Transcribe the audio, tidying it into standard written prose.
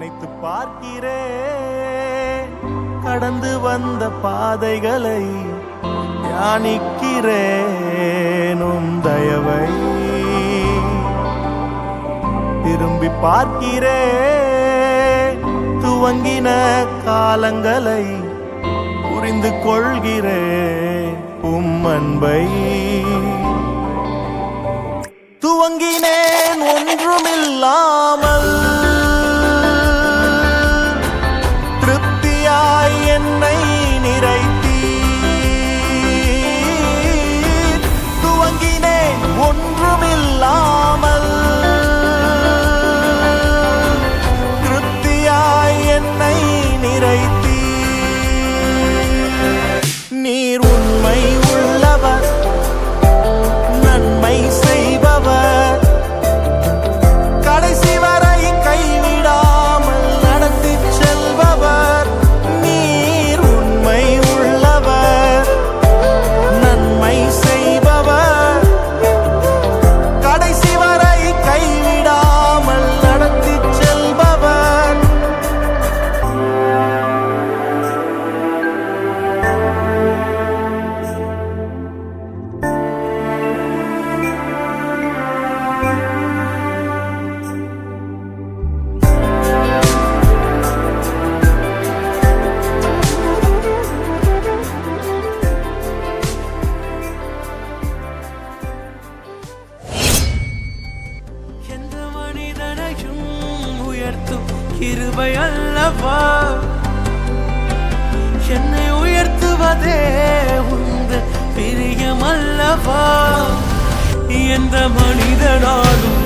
நினைத்து பார்க்கிறேன், கடந்து வந்த பாதைகளை தியானிக்கிறேனும் தயவை திரும்பி பார்க்கிறேன், துவங்கின காலங்களை புரிந்து கொள்கிறேன் அன்பை. துவங்கினேன் ஒன்றுமில்லாமல், திருப்தியாய் என்னை நிறைத்தீர். துவங்கினேன் ஒன்றுமில்லாமல், திருப்தியாய் என்னை நிறைத்தீர். நீர் உண்மை உள்ளவர், நன்மை செய்பவர், கடைசி வரை கைவிடாமல் நடத்தி செல்பவர். நீர் உண்மை உள்ளவர், நன்மை செய்பவர், கடைசி வரை கைவிடாமல் நடத்தி செல்பவர். எந்த மனிதனையும் உயர்த்தும் கிருபை அல்லவா, என்னை உயர்த்துவதே உந்தன் பிரியம் அல்லவா. எந்த மனிதனாலும்